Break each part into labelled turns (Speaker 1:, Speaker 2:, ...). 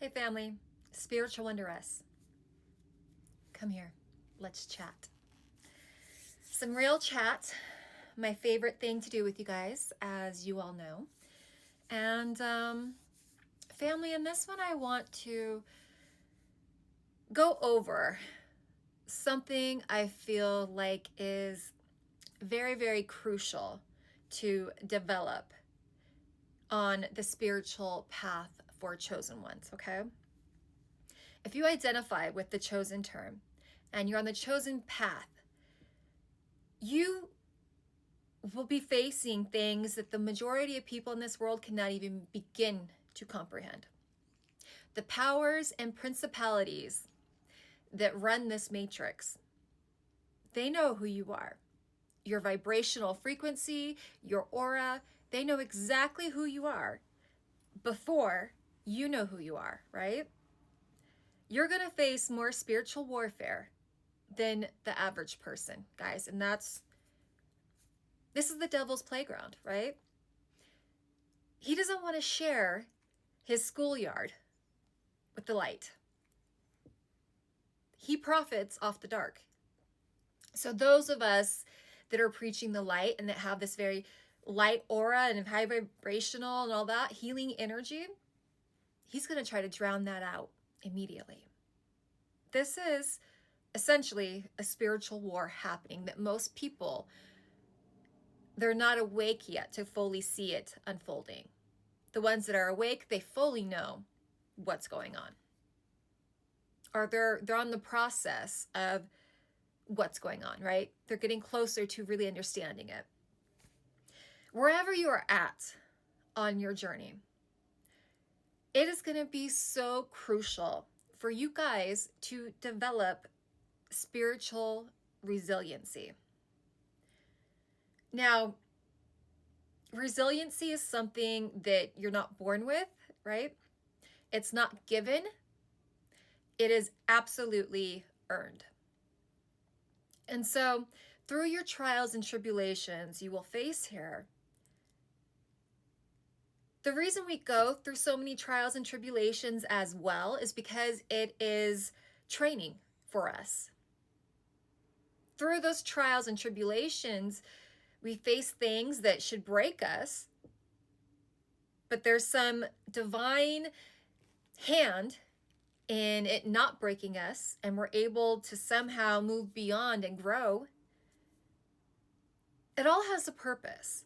Speaker 1: Hey family, spiritual wondress. Come here, let's chat. Some real chat, my favorite thing to do with you guys, as you all know. And family, in this one I want to go over something I feel like is very, very crucial to develop on the spiritual path for chosen ones, okay? If you identify with the chosen term and you're on the chosen path, you will be facing things that the majority of people in this world cannot even begin to comprehend. The powers and principalities that run this matrix, they know who you are. Your vibrational frequency, your aura, they know exactly who you are before you know who you are, right? You're going to face more spiritual warfare than the average person, guys. And this is the devil's playground, right? He doesn't want to share his schoolyard with the light. He profits off the dark. So those of us that are preaching the light and that have this very light aura and high vibrational and all that healing energy, he's going to try to drown that out immediately. This is essentially a spiritual war happening that most people, they're not awake yet to fully see it unfolding. The ones that are awake, they fully know what's going on. Or they're on the process of what's going on, right? They're getting closer to really understanding it. Wherever you are at on your journey, it is going to be so crucial for you guys to develop spiritual resiliency. Now, resiliency is something that you're not born with, right? It's not given. It is absolutely earned. And so through your trials and tribulations you will face here, the reason we go through so many trials and tribulations as well is because it is training for us. Through those trials and tribulations, we face things that should break us, but there's some divine hand in it not breaking us, and we're able to somehow move beyond and grow. It all has a purpose.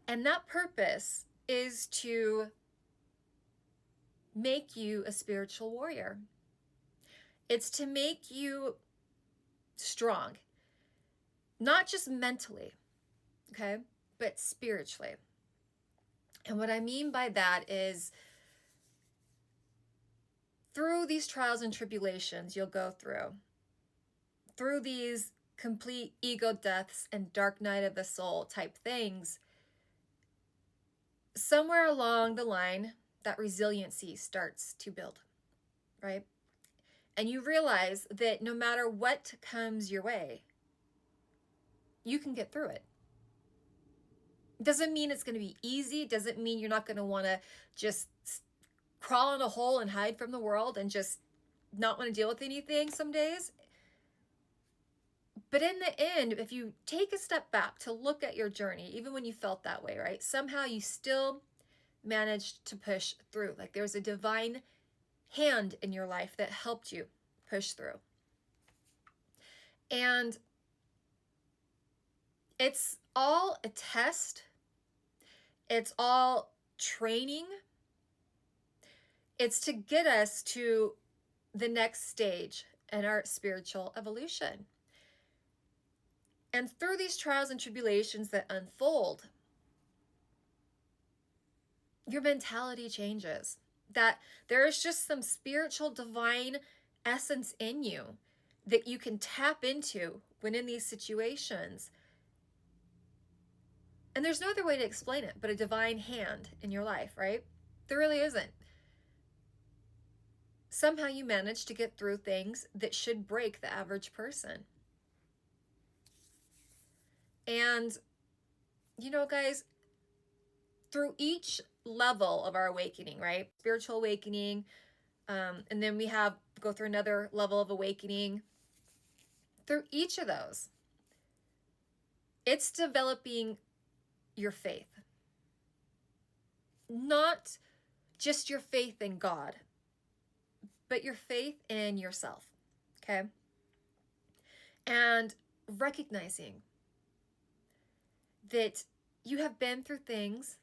Speaker 1: And that purpose is to make you a spiritual warrior. It's to make you strong, not just mentally, okay, but spiritually. And what I mean by that is through these trials and tribulations you'll go through these complete ego deaths and dark night of the soul type things, somewhere along the line, that resiliency starts to build, right? And you realize that no matter what comes your way, you can get through it. Doesn't mean it's going to be easy. Doesn't mean you're not going to want to just crawl in a hole and hide from the world and just not want to deal with anything some days. But in the end, if you take a step back to look at your journey, even when you felt that way, right? Somehow you still managed to push through. Like there's a divine hand in your life that helped you push through. And it's all a test. It's all training. It's to get us to the next stage in our spiritual evolution. And through these trials and tribulations that unfold, your mentality changes. That there is just some spiritual divine essence in you that you can tap into when in these situations. And there's no other way to explain it but a divine hand in your life, right? There really isn't. Somehow you manage to get through things that should break the average person. And, you know, guys, through each level of our awakening, right? Spiritual awakening. And then we go through another level of awakening. Through each of those, it's developing your faith. Not just your faith in God, but your faith in yourself. Okay? And recognizing that you have been through things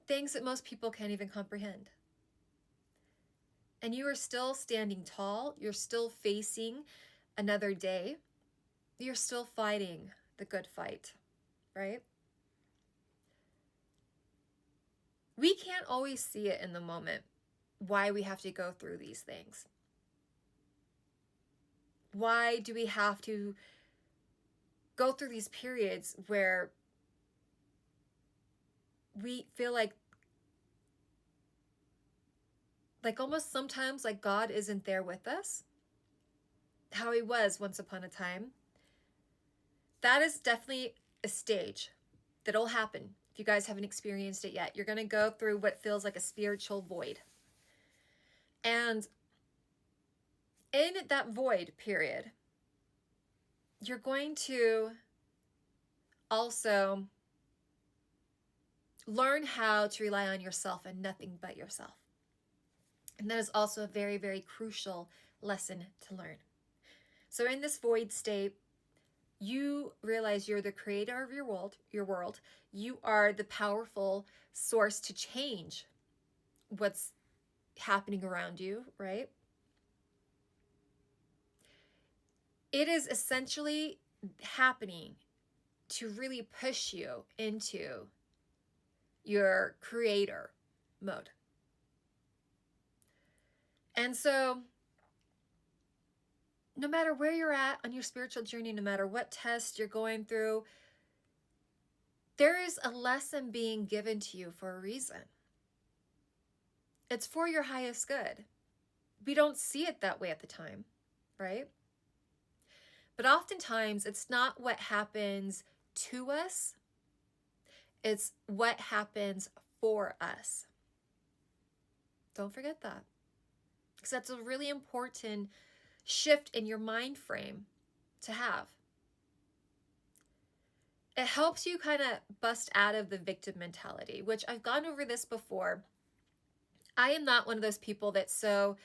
Speaker 1: that most people can't even comprehend. And you are still standing tall. You're still facing another day. You're still fighting the good fight, right? We can't always see it in the moment, why we have to go through these things. Why do we have to go through these periods where we feel like almost sometimes like God isn't there with us, how he was once upon a time? That is definitely a stage that'll happen. If you guys haven't experienced it yet, you're going to go through what feels like a spiritual void. And in that void period, you're going to also learn how to rely on yourself and nothing but yourself. And that is also a very, very crucial lesson to learn. So in this void state, you realize you're the creator of your world. You are the powerful source to change what's happening around you, right? It is essentially happening to really push you into your creator mode. And so, no matter where you're at on your spiritual journey, no matter what test you're going through, there is a lesson being given to you for a reason. It's for your highest good. We don't see it that way at the time, right? But oftentimes, it's not what happens to us, it's what happens for us. Don't forget that. Because that's a really important shift in your mind frame to have. It helps you kind of bust out of the victim mentality, which I've gone over this before. I am not one of those people that's so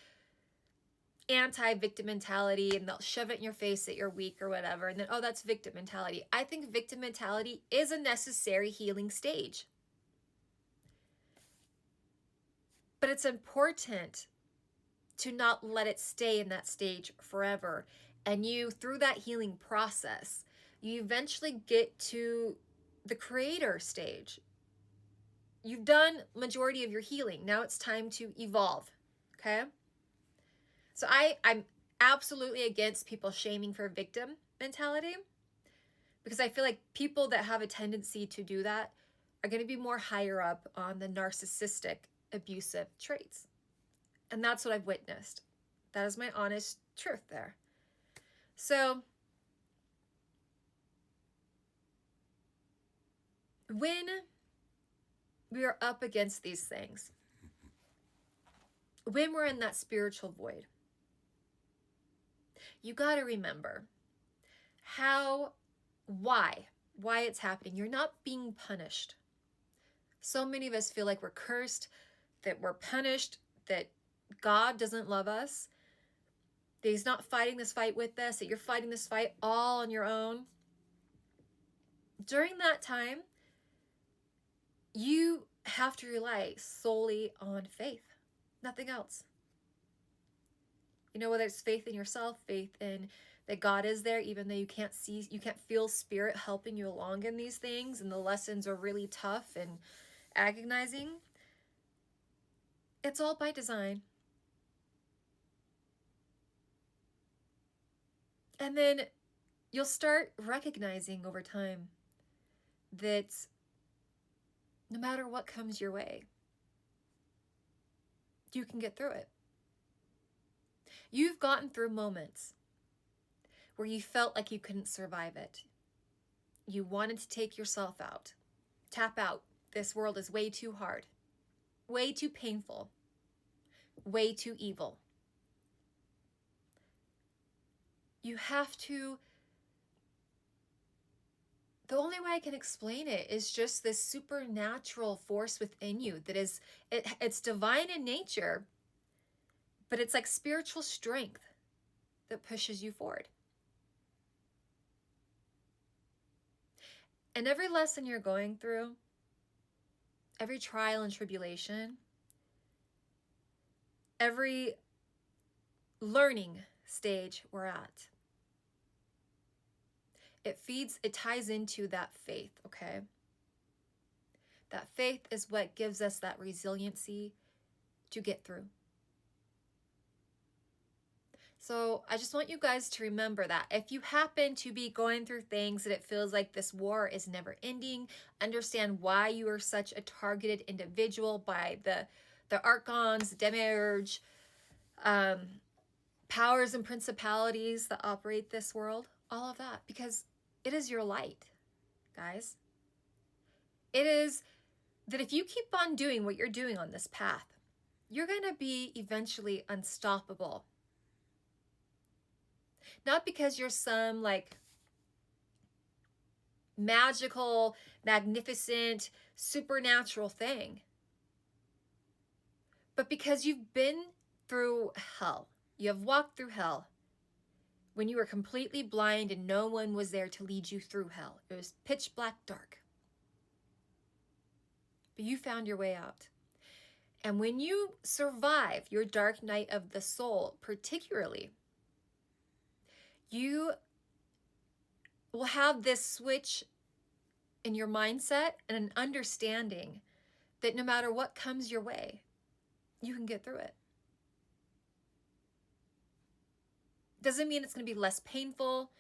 Speaker 1: anti-victim mentality and they'll shove it in your face that you're weak or whatever, and then, oh, that's victim mentality. I think victim mentality is a necessary healing stage. But it's important to not let it stay in that stage forever. And you, through that healing process, you eventually get to the creator stage. You've done majority of your healing. Now it's time to evolve, okay? So I'm absolutely against people shaming for victim mentality, because I feel like people that have a tendency to do that are going to be more higher up on the narcissistic, abusive traits. And that's what I've witnessed. That is my honest truth there. So when we are up against these things, when we're in that spiritual void, you got to remember why it's happening. You're not being punished. So many of us feel like we're cursed, that we're punished, that God doesn't love us, that he's not fighting this fight with us, that you're fighting this fight all on your own. During that time, you have to rely solely on faith, nothing else. You know, whether it's faith in yourself, faith in that God is there, even though you can't feel spirit helping you along in these things, and the lessons are really tough and agonizing. It's all by design. And then you'll start recognizing over time that no matter what comes your way, you can get through it. You've gotten through moments where you felt like you couldn't survive it. You wanted to take yourself out, tap out, This world is way too hard, way too painful, way too evil. You have to, the only way I can explain it is just this supernatural force within you that is, it's divine in nature, but it's like spiritual strength that pushes you forward. And every lesson you're going through, every trial and tribulation, every learning stage we're at, it ties into that faith, okay? That faith is what gives us that resiliency to get through. So I just want you guys to remember that if you happen to be going through things that it feels like this war is never ending, understand why you are such a targeted individual by the archons, the demiurge, powers and principalities that operate this world, all of that, because it is your light, guys. It is that if you keep on doing what you're doing on this path, you're going to be eventually unstoppable. Not because you're some like magical, magnificent, supernatural thing, but because you've been through hell. You have walked through hell when you were completely blind and no one was there to lead you through hell. It was pitch black dark. But you found your way out. And when you survive your dark night of the soul, particularly, you will have this switch in your mindset and an understanding that no matter what comes your way, you can get through it. Doesn't mean it's going to be less painful.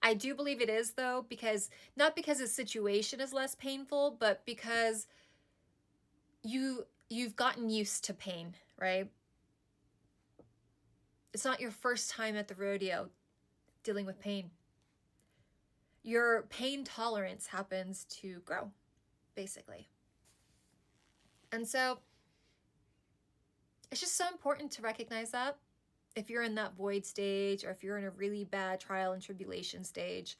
Speaker 1: I do believe it is, though, because not because the situation is less painful, but because you've gotten used to pain, right? It's not your first time at the rodeo dealing with pain. Your pain tolerance happens to grow, basically. And so it's just so important to recognize that if you're in that void stage or if you're in a really bad trial and tribulation stage,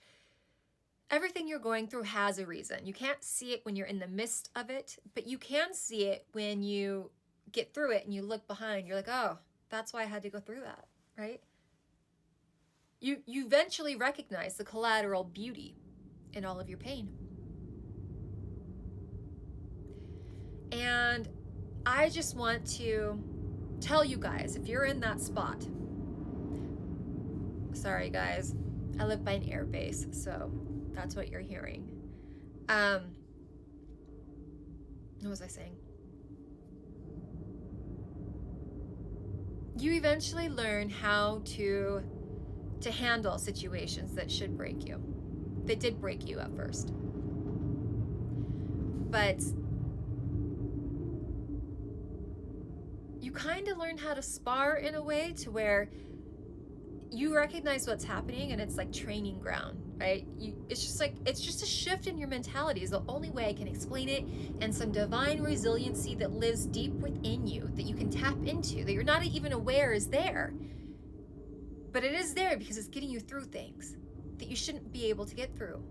Speaker 1: everything you're going through has a reason. You can't see it when you're in the midst of it, but you can see it when you get through it and you look behind. You're like, oh, that's why I had to go through that, right? You eventually recognize the collateral beauty in all of your pain. And I just want to tell you guys, if you're in that spot, sorry guys, I live by an air base, so that's what you're hearing. What was I saying? You eventually learn how to handle situations that should break you. They did break you at first. But you kind of learn how to spar in a way to where you recognize what's happening and it's like training ground, right? It's just a shift in your mentality is the only way I can explain it, and some divine resiliency that lives deep within you that you can tap into, that you're not even aware is there. But it is there because it's getting you through things that you shouldn't be able to get through,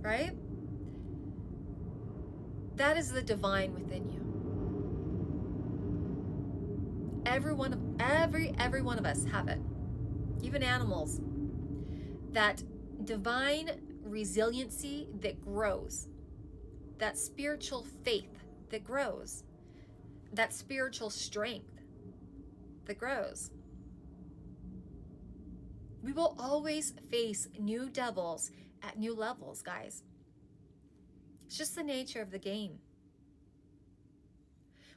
Speaker 1: right? That is the divine within you. Every one of us have it. Even animals. That divine resiliency that grows. That spiritual faith that grows. That spiritual strength that grows. We will always face new devils at new levels, guys. It's just the nature of the game.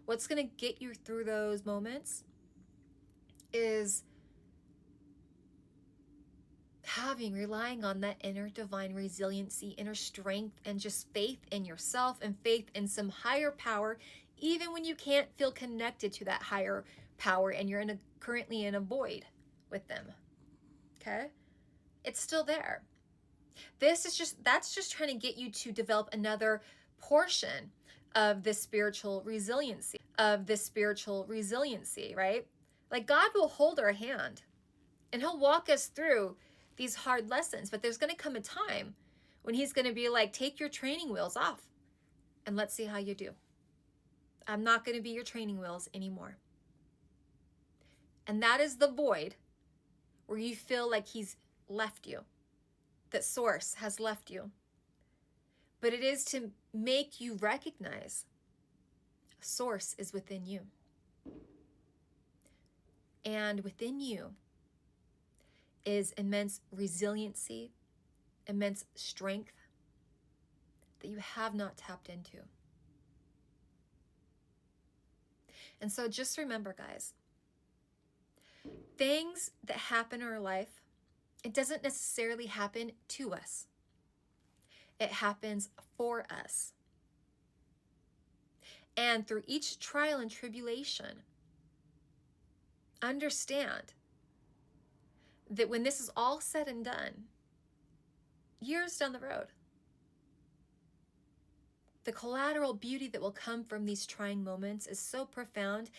Speaker 1: What's going to get you through those moments is relying on that inner divine resiliency, inner strength, and just faith in yourself and faith in some higher power, even when you can't feel connected to that higher power and you're currently in a void with them. Okay? It's still there. That's just trying to get you to develop another portion of this spiritual resiliency, right? Like God will hold our hand and he'll walk us through these hard lessons, but there's going to come a time when he's going to be like, take your training wheels off and let's see how you do. I'm not going to be your training wheels anymore. And that is the void where you feel like he's left you, that source has left you. But it is to make you recognize source is within you. And within you is immense resiliency, immense strength that you have not tapped into. And so just remember, guys, things that happen in our life, it doesn't necessarily happen to us. It happens for us. And through each trial and tribulation, understand that when this is all said and done, years down the road, the collateral beauty that will come from these trying moments is so profound,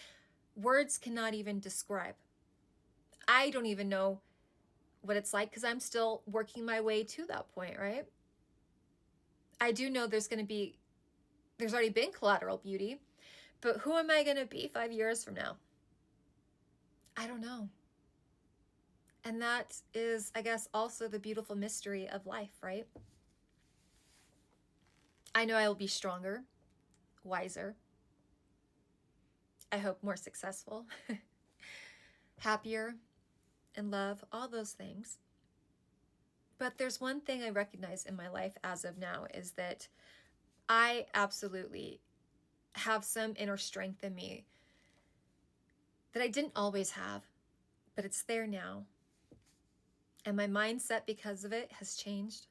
Speaker 1: words cannot even describe. I don't even know what it's like because I'm still working my way to that point, right? I do know there's already been collateral beauty, but who am I going to be 5 years from now? I don't know. And that is, I guess, also the beautiful mystery of life, right? I know I will be stronger, wiser, I hope more successful, happier, in love, all those things. But there's one thing I recognize in my life as of now is that I absolutely have some inner strength in me that I didn't always have, but it's there now. And my mindset because of it has changed.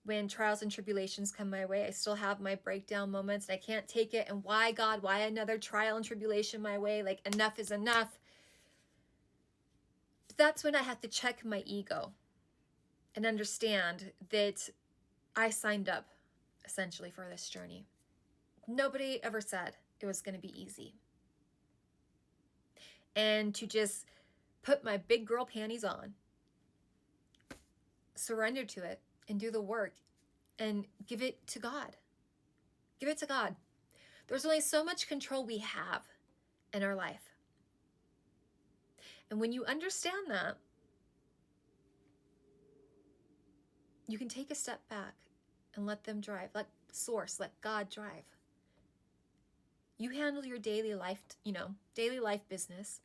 Speaker 1: When trials and tribulations come my way, I still have my breakdown moments and I can't take it. And why, God, why another trial and tribulation my way? Like enough is enough. But that's when I have to check my ego and understand that I signed up essentially for this journey. Nobody ever said it was going to be easy. And to just put my big girl panties on, surrender to it, and do the work and give it to God. Give it to God. There's only so much control we have in our life. And when you understand that, you can take a step back and let them drive. Let source, let God drive. You handle your daily life, daily life business.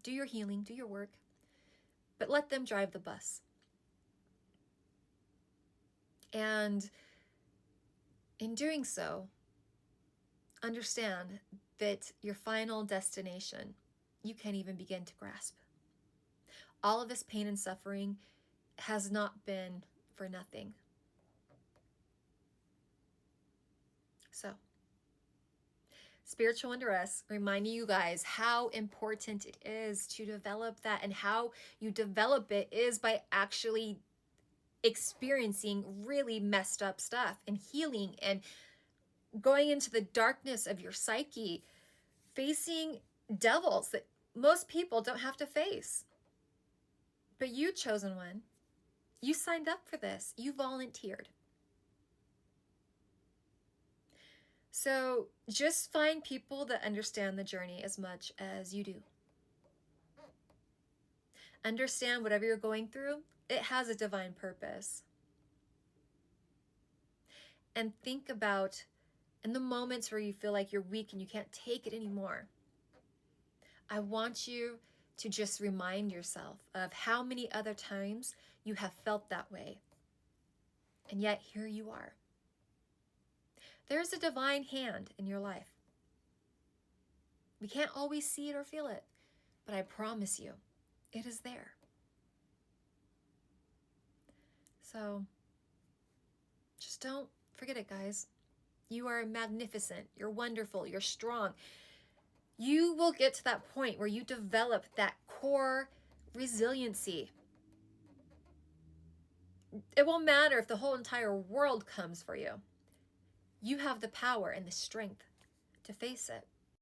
Speaker 1: Do your healing, do your work, but let them drive the bus. And in doing so, understand that your final destination, you can't even begin to grasp. All of this pain and suffering has not been for nothing. So, Spiritual Under Us, reminding you guys how important it is to develop that, and how you develop it is by actually experiencing really messed up stuff and healing and going into the darkness of your psyche, facing devils that most people don't have to face. But you, chosen one, you signed up for this. You volunteered. So just find people that understand the journey as much as you do. Understand whatever you're going through, it has a divine purpose. And think about in the moments where you feel like you're weak and you can't take it anymore. I want you to just remind yourself of how many other times you have felt that way. And yet here you are. There's a divine hand in your life. We can't always see it or feel it, but I promise you, it is there. So just don't forget it, guys. You are magnificent. You're wonderful. You're strong. You will get to that point where you develop that core resiliency. It won't matter if the whole entire world comes for you. you have the power and the strength to face it.